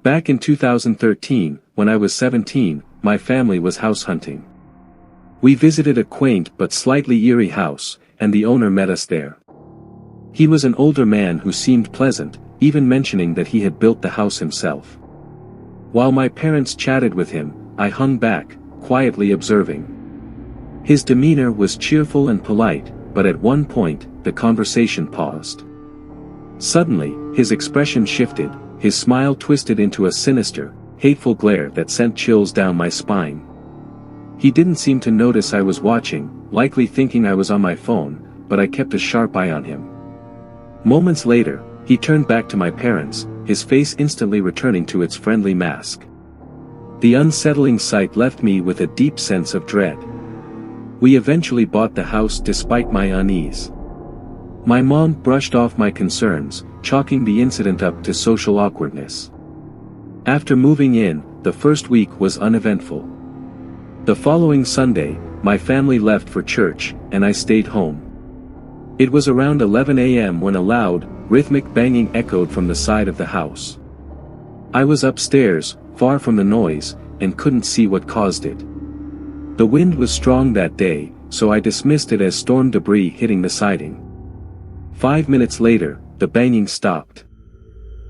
Back in 2013, when I was 17, my family was house hunting. We visited a quaint but slightly eerie house, and the owner met us there. He was an older man who seemed pleasant, even mentioning that he had built the house himself. While my parents chatted with him, I hung back, quietly observing. His demeanor was cheerful and polite, but at one point, the conversation paused. Suddenly, his expression shifted, his smile twisted into a sinister, hateful glare that sent chills down my spine. He didn't seem to notice I was watching, likely thinking I was on my phone, but I kept a sharp eye on him. Moments later, he turned back to my parents, his face instantly returning to its friendly mask. The unsettling sight left me with a deep sense of dread. We eventually bought the house despite my unease. My mom brushed off my concerns, chalking the incident up to social awkwardness. After moving in, the first week was uneventful. The following Sunday, my family left for church, and I stayed home. It was around 11 a.m. when a loud, rhythmic banging echoed from the side of the house. I was upstairs, far from the noise, and couldn't see what caused it. The wind was strong that day, so I dismissed it as storm debris hitting the siding. 5 minutes later, the banging stopped.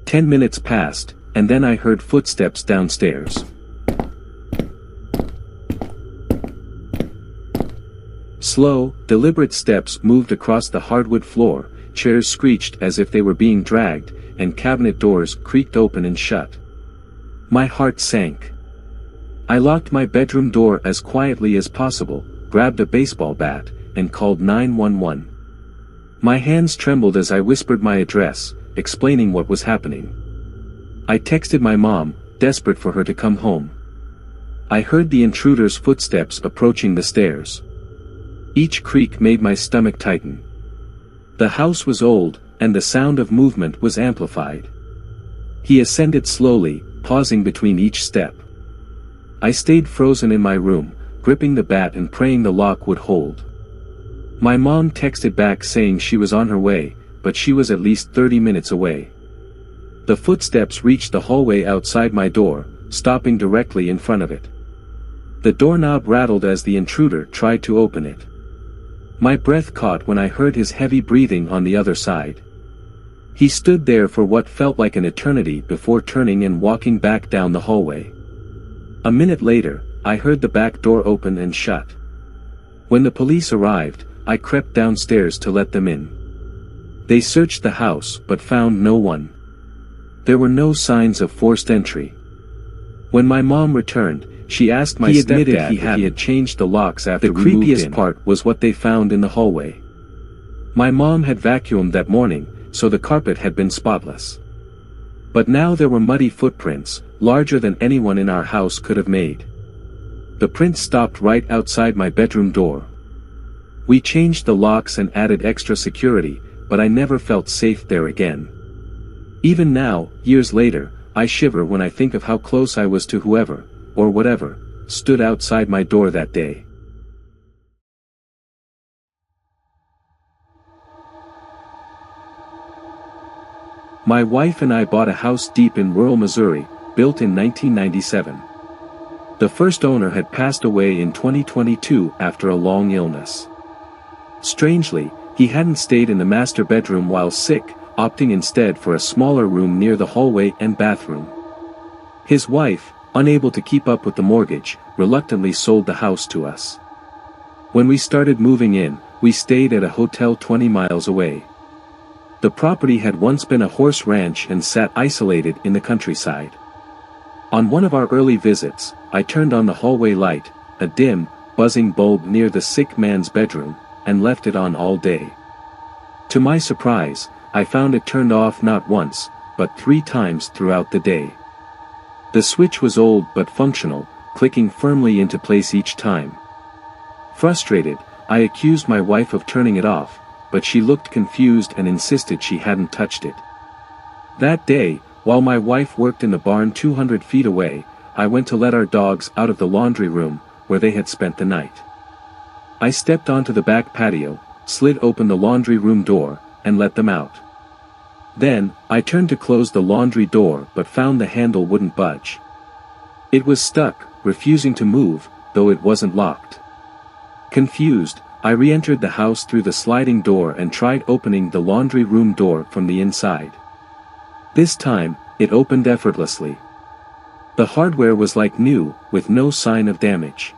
10 minutes passed, and then I heard footsteps downstairs. Slow, deliberate steps moved across the hardwood floor, chairs screeched as if they were being dragged, and cabinet doors creaked open and shut. My heart sank. I locked my bedroom door as quietly as possible, grabbed a baseball bat, and called 911. My hands trembled as I whispered my address, explaining what was happening. I texted my mom, desperate for her to come home. I heard the intruder's footsteps approaching the stairs. Each creak made my stomach tighten. The house was old, and the sound of movement was amplified. He ascended slowly, pausing between each step. I stayed frozen in my room, gripping the bat and praying the lock would hold. My mom texted back saying she was on her way, but she was at least 30 minutes away. The footsteps reached the hallway outside my door, stopping directly in front of it. The doorknob rattled as the intruder tried to open it. My breath caught when I heard his heavy breathing on the other side. He stood there for what felt like an eternity before turning and walking back down the hallway. A minute later, I heard the back door open and shut. When the police arrived, I crept downstairs to let them in. They searched the house but found no one. There were no signs of forced entry. When my mom returned, she asked my stepdad if he had changed the locks after we moved in. The creepiest part was what they found in the hallway. My mom had vacuumed that morning, so the carpet had been spotless. But now there were muddy footprints, larger than anyone in our house could have made. The prints stopped right outside my bedroom door. We changed the locks and added extra security, but I never felt safe there again. Even now, years later, I shiver when I think of how close I was to whoever, or whatever, stood outside my door that day. My wife and I bought a house deep in rural Missouri, built in 1997. The first owner had passed away in 2022 after a long illness. Strangely, he hadn't stayed in the master bedroom while sick, opting instead for a smaller room near the hallway and bathroom. His wife, unable to keep up with the mortgage, reluctantly sold the house to us. When we started moving in, we stayed at a hotel 20 miles away. The property had once been a horse ranch and sat isolated in the countryside. On one of our early visits, I turned on the hallway light, a dim, buzzing bulb near the sick man's bedroom, and left it on all day. To my surprise, I found it turned off not once, but 3 times throughout the day. The switch was old but functional, clicking firmly into place each time. Frustrated, I accused my wife of turning it off, but she looked confused and insisted she hadn't touched it. That day, while my wife worked in the barn 200 feet away, I went to let our dogs out of the laundry room, where they had spent the night. I stepped onto the back patio, slid open the laundry room door, and let them out. Then, I turned to close the laundry door but found the handle wouldn't budge. It was stuck, refusing to move, though it wasn't locked. Confused, I re-entered the house through the sliding door and tried opening the laundry room door from the inside. This time, it opened effortlessly. The hardware was like new, with no sign of damage.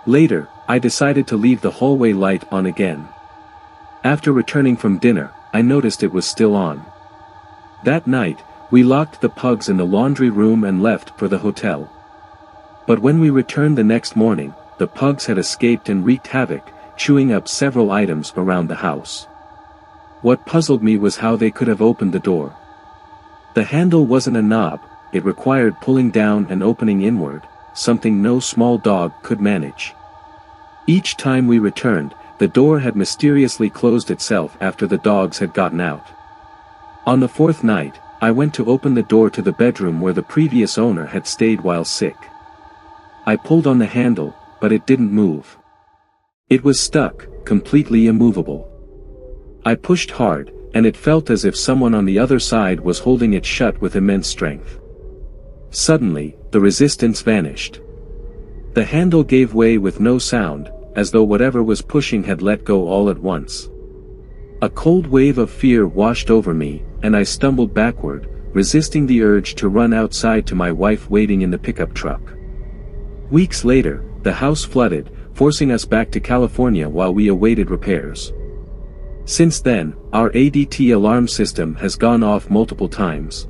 Later, I decided to leave the hallway light on again. After returning from dinner, I noticed it was still on. That night, we locked the pugs in the laundry room and left for the hotel. But when we returned the next morning, the pugs had escaped and wreaked havoc, chewing up several items around the house. What puzzled me was how they could have opened the door. The handle wasn't a knob, it required pulling down and opening inward, something no small dog could manage. Each time we returned, the door had mysteriously closed itself after the dogs had gotten out. On the fourth night, I went to open the door to the bedroom where the previous owner had stayed while sick. I pulled on the handle, but it didn't move. It was stuck, completely immovable. I pushed hard, and it felt as if someone on the other side was holding it shut with immense strength. Suddenly, the resistance vanished. The handle gave way with no sound, as though whatever was pushing had let go all at once. A cold wave of fear washed over me, and I stumbled backward, resisting the urge to run outside to my wife waiting in the pickup truck. Weeks later, the house flooded, forcing us back to California while we awaited repairs. Since then, our ADT alarm system has gone off multiple times.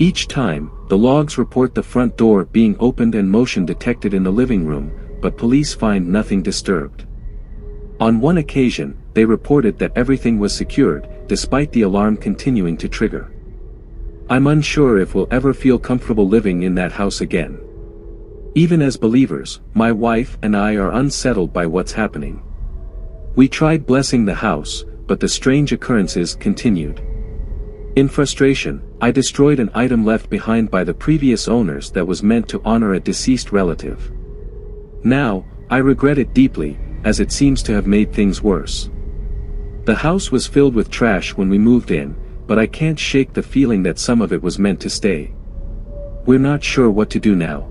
Each time, the logs report the front door being opened and motion detected in the living room, but police find nothing disturbed. On one occasion, they reported that everything was secured, despite the alarm continuing to trigger. I'm unsure if we'll ever feel comfortable living in that house again. Even as believers, my wife and I are unsettled by what's happening. We tried blessing the house, but the strange occurrences continued. In frustration, I destroyed an item left behind by the previous owners that was meant to honor a deceased relative. Now, I regret it deeply, as it seems to have made things worse. The house was filled with trash when we moved in, but I can't shake the feeling that some of it was meant to stay. We're not sure what to do now.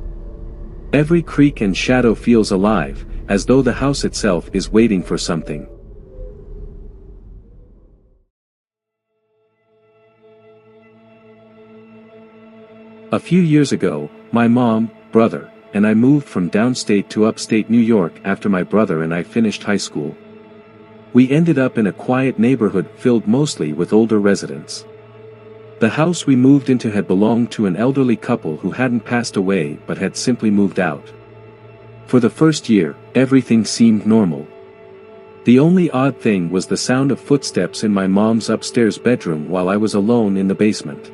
Every creak and shadow feels alive, as though the house itself is waiting for something. A few years ago, my mom, brother, and I moved from downstate to upstate New York after my brother and I finished high school. We ended up in a quiet neighborhood filled mostly with older residents. The house we moved into had belonged to an elderly couple who hadn't passed away but had simply moved out. For the first year, everything seemed normal. The only odd thing was the sound of footsteps in my mom's upstairs bedroom while I was alone in the basement.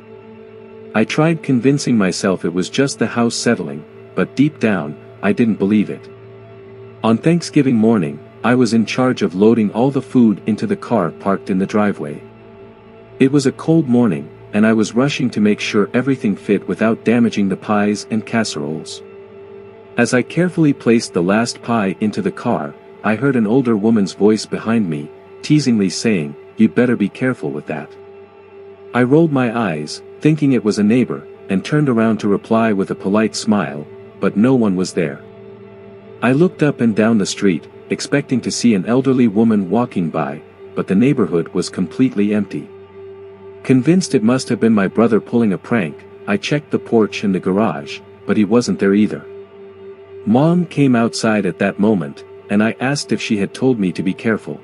I tried convincing myself it was just the house settling, but deep down, I didn't believe it. On Thanksgiving morning, I was in charge of loading all the food into the car parked in the driveway. It was a cold morning, and I was rushing to make sure everything fit without damaging the pies and casseroles. As I carefully placed the last pie into the car, I heard an older woman's voice behind me, teasingly saying, "You'd better be careful with that." I rolled my eyes, thinking it was a neighbor, and turned around to reply with a polite smile, but no one was there. I looked up and down the street, expecting to see an elderly woman walking by, but the neighborhood was completely empty. Convinced it must have been my brother pulling a prank, I checked the porch and the garage, but he wasn't there either. Mom came outside at that moment, and I asked if she had told me to be careful.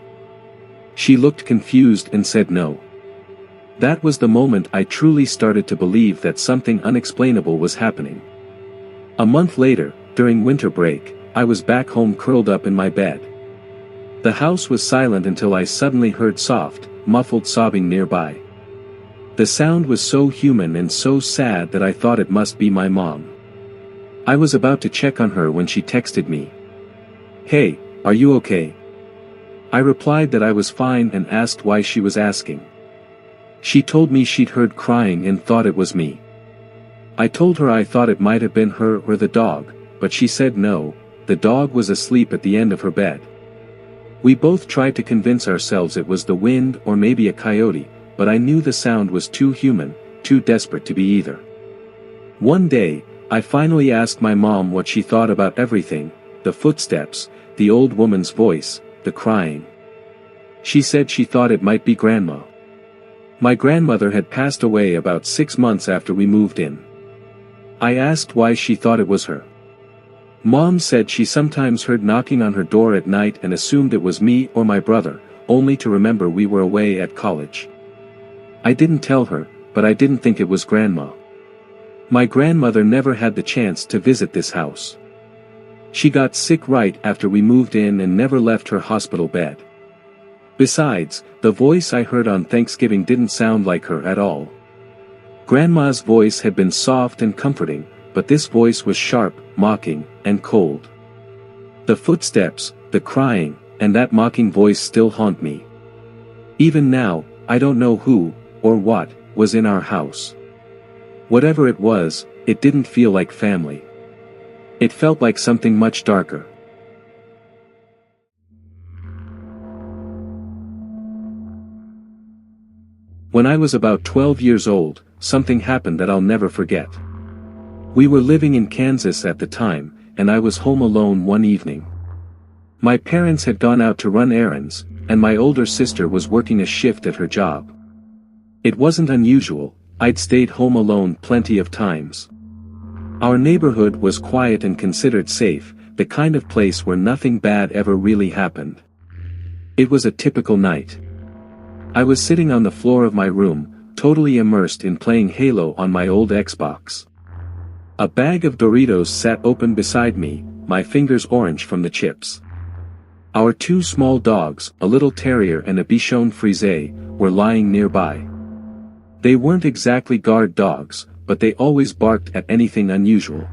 She looked confused and said no. That was the moment I truly started to believe that something unexplainable was happening. A month later, during winter break, I was back home curled up in my bed. The house was silent until I suddenly heard soft, muffled sobbing nearby. The sound was so human and so sad that I thought it must be my mom. I was about to check on her when she texted me. "Hey, are you okay?" I replied that I was fine and asked why she was asking. She told me she'd heard crying and thought it was me. I told her I thought it might have been her or the dog, but she said no, the dog was asleep at the end of her bed. We both tried to convince ourselves it was the wind or maybe a coyote, but I knew the sound was too human, too desperate to be either. One day, I finally asked my mom what she thought about everything: the footsteps, the old woman's voice, the crying. She said she thought it might be Grandma. My grandmother had passed away about 6 months after we moved in. I asked why she thought it was her. Mom said she sometimes heard knocking on her door at night and assumed it was me or my brother, only to remember we were away at college. I didn't tell her, but I didn't think it was Grandma. My grandmother never had the chance to visit this house. She got sick right after we moved in and never left her hospital bed. Besides, the voice I heard on Thanksgiving didn't sound like her at all. Grandma's voice had been soft and comforting, but this voice was sharp, mocking, and cold. The footsteps, the crying, and that mocking voice still haunt me. Even now, I don't know who, or what, was in our house. Whatever it was, it didn't feel like family. It felt like something much darker. When I was about 12 years old, something happened that I'll never forget. We were living in Kansas at the time, and I was home alone one evening. My parents had gone out to run errands, and my older sister was working a shift at her job. It wasn't unusual, I'd stayed home alone plenty of times. Our neighborhood was quiet and considered safe, the kind of place where nothing bad ever really happened. It was a typical night. I was sitting on the floor of my room, totally immersed in playing Halo on my old Xbox. A bag of Doritos sat open beside me, my fingers orange from the chips. Our 2 small dogs, a little terrier and a Bichon Frise, were lying nearby. They weren't exactly guard dogs, but they always barked at anything unusual.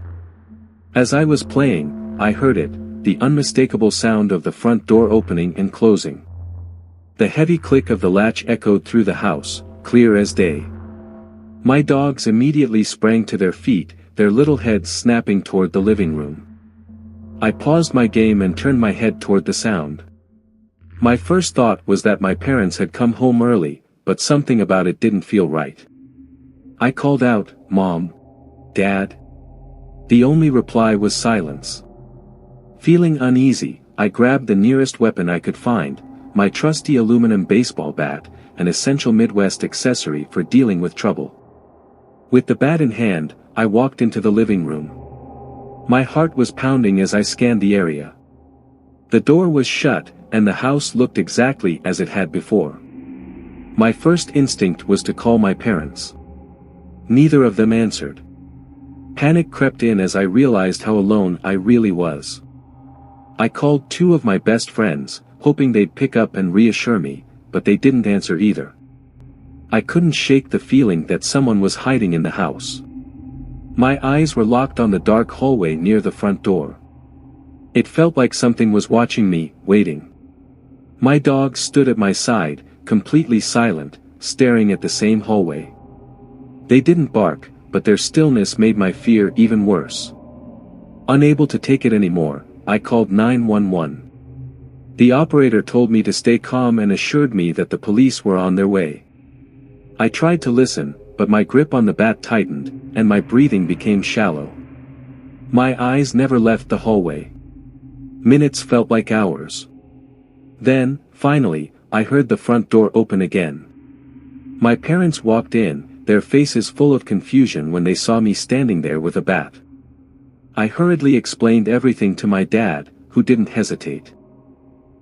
As I was playing, I heard it, the unmistakable sound of the front door opening and closing. The heavy click of the latch echoed through the house, clear as day. My dogs immediately sprang to their feet, their little heads snapping toward the living room. I paused my game and turned my head toward the sound. My first thought was that my parents had come home early, but something about it didn't feel right. I called out, "Mom? Dad?" The only reply was silence. Feeling uneasy, I grabbed the nearest weapon I could find, my trusty aluminum baseball bat, an essential Midwest accessory for dealing with trouble. With the bat in hand, I walked into the living room. My heart was pounding as I scanned the area. The door was shut, and the house looked exactly as it had before. My first instinct was to call my parents. Neither of them answered. Panic crept in as I realized how alone I really was. I called 2 of my best friends, hoping they'd pick up and reassure me, but they didn't answer either. I couldn't shake the feeling that someone was hiding in the house. My eyes were locked on the dark hallway near the front door. It felt like something was watching me, waiting. My dogs stood at my side, completely silent, staring at the same hallway. They didn't bark, but their stillness made my fear even worse. Unable to take it anymore, I called 911. The operator told me to stay calm and assured me that the police were on their way. I tried to listen, but my grip on the bat tightened, and my breathing became shallow. My eyes never left the hallway. Minutes felt like hours. Then, finally, I heard the front door open again. My parents walked in, their faces full of confusion when they saw me standing there with a bat. I hurriedly explained everything to my dad, who didn't hesitate.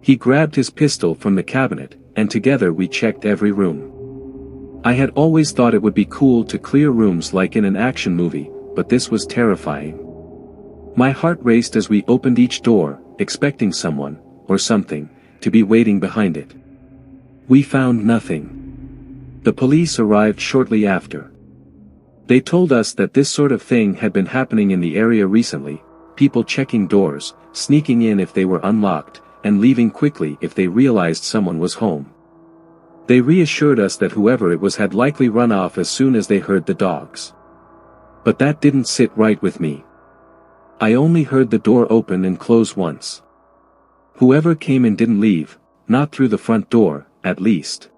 He grabbed his pistol from the cabinet, and together we checked every room. I had always thought it would be cool to clear rooms like in an action movie, but this was terrifying. My heart raced as we opened each door, expecting someone, or something, to be waiting behind it. We found nothing. The police arrived shortly after. They told us that this sort of thing had been happening in the area recently, people checking doors, sneaking in if they were unlocked, and leaving quickly if they realized someone was home. They reassured us that whoever it was had likely run off as soon as they heard the dogs. But that didn't sit right with me. I only heard the door open and close once. Whoever came in didn't leave, not through the front door, at least.